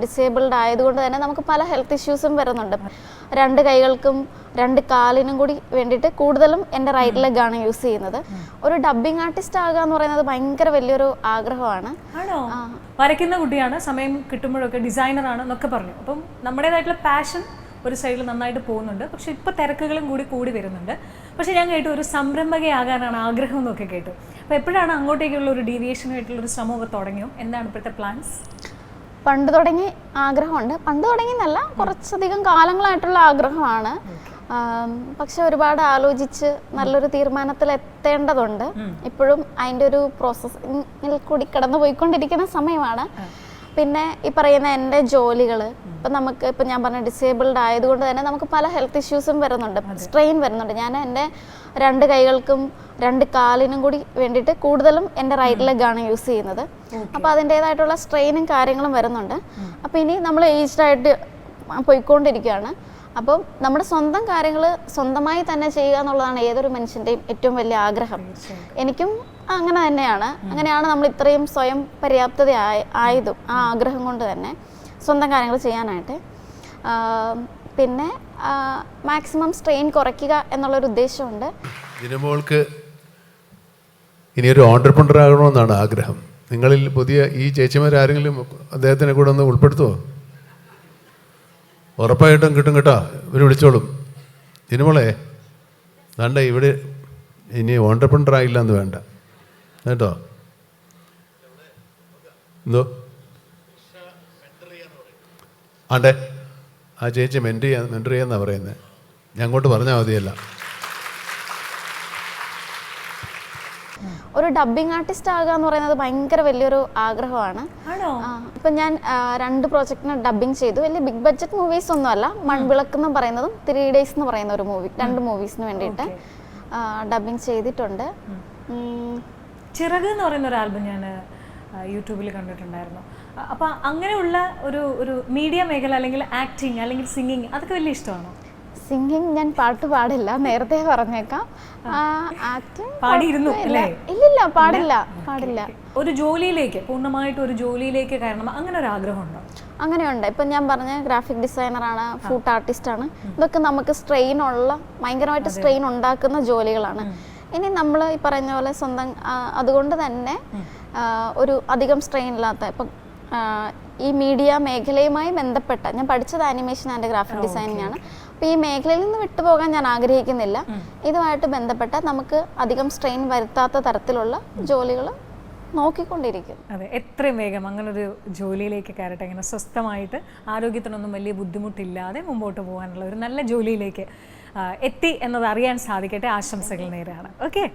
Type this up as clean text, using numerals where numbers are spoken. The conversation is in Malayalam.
ഡിസേബിൾഡ് ആയതുകൊണ്ട് തന്നെ നമുക്ക് പല ഹെൽത്ത് ഇഷ്യൂസും വരുന്നുണ്ട്. രണ്ട് കൈകൾക്കും രണ്ട് കാലിനും കൂടി വേണ്ടിയിട്ട് കൂടുതലും എൻ്റെ റൈറ്റ് ലെഗ് ആണ് യൂസ് ചെയ്യുന്നത്. ഒരു ഡബ്ബിംഗ് ആർട്ടിസ്റ്റ് ആകുക എന്ന് പറയുന്നത് ഭയങ്കര വലിയൊരു ആഗ്രഹമാണ്. വരയ്ക്കുന്ന കുട്ടിയാണ്, സമയം കിട്ടുമ്പോഴൊക്കെ ഡിസൈനറാണ് എന്നൊക്കെ പറഞ്ഞു. അപ്പം നമ്മുടേതായിട്ടുള്ള പാഷൻ ഒരു സൈഡിൽ നന്നായിട്ട് പോകുന്നുണ്ട്. പക്ഷെ ഇപ്പോൾ തിരക്കുകളും കൂടി വരുന്നുണ്ട്. പക്ഷെ ഞാൻ കേട്ടു ഒരു സംരംഭകയാകാനാണ് ആഗ്രഹം എന്നൊക്കെ കേട്ടു. അപ്പോൾ എപ്പോഴാണ് അങ്ങോട്ടേക്കുള്ള ഒരു ഡീവിയേഷനായിട്ടുള്ളൊരു ശ്രമമൊക്കെ തുടങ്ങിയോ? എന്താണ് ഇപ്പോഴത്തെ പ്ലാൻസ്? പണ്ട് തുടങ്ങി ആഗ്രഹമുണ്ട്. പണ്ട് തുടങ്ങിയെന്നല്ല, കുറച്ചധികം കാലങ്ങളായിട്ടുള്ള ആഗ്രഹമാണ്. പക്ഷെ ഒരുപാട് ആലോചിച്ച് നല്ലൊരു തീരുമാനത്തിൽ എത്തേണ്ടതുണ്ട്. ഇപ്പോഴും അതിൻ്റെ ഒരു പ്രോസസ്സിൽ കൂടി കടന്നു പോയിക്കൊണ്ടിരിക്കുന്ന സമയമാണ്. പിന്നെ ഈ പറയുന്ന എൻ്റെ ജോലികൾ ഇപ്പം ഞാൻ പറഞ്ഞ ഡിസേബിൾഡ് ആയതുകൊണ്ട് തന്നെ നമുക്ക് പല ഹെൽത്ത് ഇഷ്യൂസും വരുന്നുണ്ട്, സ്ട്രെയിൻ വരുന്നുണ്ട്. ഞാൻ എൻ്റെ രണ്ട് കൈകൾക്കും രണ്ട് കാലിനും കൂടി വേണ്ടിയിട്ട് കൂടുതലും എൻ്റെ റൈറ്റ് ലെഗ് ആണ് യൂസ് ചെയ്യുന്നത്. അപ്പോൾ അതിൻ്റേതായിട്ടുള്ള സ്ട്രെയിനും കാര്യങ്ങളും വരുന്നുണ്ട്. അപ്പോൾ ഇനി നമ്മൾ ഏജ്ഡായിട്ട് പോയിക്കൊണ്ടിരിക്കുകയാണ്. അപ്പം നമ്മുടെ സ്വന്തം കാര്യങ്ങൾ സ്വന്തമായി തന്നെ ചെയ്യുക എന്നുള്ളതാണ് ഏതൊരു മനുഷ്യൻ്റെയും ഏറ്റവും വലിയ ആഗ്രഹം. എനിക്കും അങ്ങനെ തന്നെയാണ്. അങ്ങനെയാണ് നമ്മൾ ഇത്രയും സ്വയം പര്യാപ്തത ആയതും ആ ആഗ്രഹം കൊണ്ട് തന്നെ സ്വന്തം കാര്യങ്ങൾ ചെയ്യാനായിട്ട്. പിന്നെ മാക്സിമം സ്ട്രെയിൻ കുറയ്ക്കുക എന്നുള്ളൊരു ഉദ്ദേശമുണ്ട്. ദിനമോൾക്ക് ഇനിയൊരു ഓണ്ടർപ്രണർ ആകണമെന്നാണ് ആഗ്രഹം. നിങ്ങളിൽ പുതിയ ഈ ചേച്ചിമാരാരെങ്കിലും അദ്ദേഹത്തിനെ കൂടെ ഒന്ന് ഉൾപ്പെടുത്തുമോ? ഉറപ്പായിട്ടും കിട്ടും കേട്ടോ, ഇവർ വിളിച്ചോളും. ദിനമോളെ വേണ്ട, ഇവിടെ ഇനി ഓണ്ടർപ്രണർ ആയില്ല എന്ന് വേണ്ട കേട്ടോ. എന്തോ ആണ്ടേ, ആ ചേച്ചി മെൻറ്റർ ചെയ്യാന്നാണ് പറയുന്നത്. ഞാൻ അങ്ങോട്ട് പറഞ്ഞാൽ മതിയല്ല. ഒരു ഡബ്ബിംഗ് ആർട്ടിസ്റ്റ് ആകുക എന്ന് പറയുന്നത് ഭയങ്കര വലിയൊരു ആഗ്രഹമാണ്. ഇപ്പം ഞാൻ 2 പ്രോജക്റ്റിന് ഡബ്ബിങ് ചെയ്തു. വലിയ ബിഗ് ബഡ്ജറ്റ് മൂവീസ് ഒന്നും അല്ല. മൺവിളക്ക് എന്ന് പറയുന്നതും 3 Days എന്ന് പറയുന്ന ഒരു മൂവി, 2 മൂവീസിന് വേണ്ടിയിട്ട് ഡബ്ബിങ് ചെയ്തിട്ടുണ്ട്. ചിറക് എന്ന് പറയുന്ന ഒരു ആൽബം ഞാൻ യൂട്യൂബിൽ കണ്ടിട്ടുണ്ടായിരുന്നു. അപ്പം അങ്ങനെയുള്ള ഒരു മീഡിയ മേഖല അല്ലെങ്കിൽ ആക്ടിങ് അല്ലെങ്കിൽ സിംഗിങ് അതൊക്കെ വലിയ ഇഷ്ടമാണോ? സിംഗിങ് ഞാൻ പാട്ട് പാടില്ല, നേരത്തെ പറഞ്ഞേക്കാം. ആക്ടിങ് പാടിയിരുന്നു അല്ലേ? ഇല്ലില്ല, പാടില്ല. ഒരു ജോലിയിലേക്ക്, പൂർണ്ണമായിട്ട് ഒരു ജോലിയിലേക്ക് കയറണം, അങ്ങനെ ഒരു ആഗ്രഹമുണ്ടോ? അങ്ങനെയുണ്ട്. ഇപ്പം ഞാൻ പറഞ്ഞ ഗ്രാഫിക് ഡിസൈനറാണ്, ഫുഡ് ആർട്ടിസ്റ്റാണ്. ഇതൊക്കെ നമുക്ക് ഭയങ്കരമായിട്ട് സ്ട്രെയിൻ ഉണ്ടാക്കുന്ന ജോലികളാണ്. ഇനി നമ്മൾ ഈ പറഞ്ഞ പോലെ സ്വന്തം അതുകൊണ്ട് തന്നെ ഒരു അധികം സ്ട്രെയിൻ ഇല്ലാത്ത ഇപ്പം ഈ മീഡിയ മേഖലയുമായി ബന്ധപ്പെട്ട, ഞാൻ പഠിച്ചത് ആനിമേഷൻ ആൻഡ് ഗ്രാഫിക് ഡിസൈനിങ് ആണ്. അപ്പോൾ ഈ മേഖലയിൽ നിന്ന് വിട്ടുപോകാൻ ഞാൻ ആഗ്രഹിക്കുന്നില്ല. ഇതുമായിട്ട് ബന്ധപ്പെട്ട നമുക്ക് അധികം സ്ട്രെയിൻ വരുത്താത്ത തരത്തിലുള്ള ജോലികൾ നോക്കിക്കൊണ്ടിരിക്കും. അതെ, എത്രയും വേഗം അങ്ങനൊരു ജോലിയിലേക്ക് കയറട്ടെ. ഇങ്ങനെ സ്വസ്ഥമായിട്ട് ആരോഗ്യത്തിനൊന്നും വലിയ ബുദ്ധിമുട്ടില്ലാതെ മുമ്പോട്ട് പോകാനുള്ള ഒരു നല്ല ജോലിയിലേക്ക് എത്തി എന്നത് അറിയാൻ സാധിക്കട്ടെ. ആശംസകൾ നേരെയാണ്. ഓക്കെ.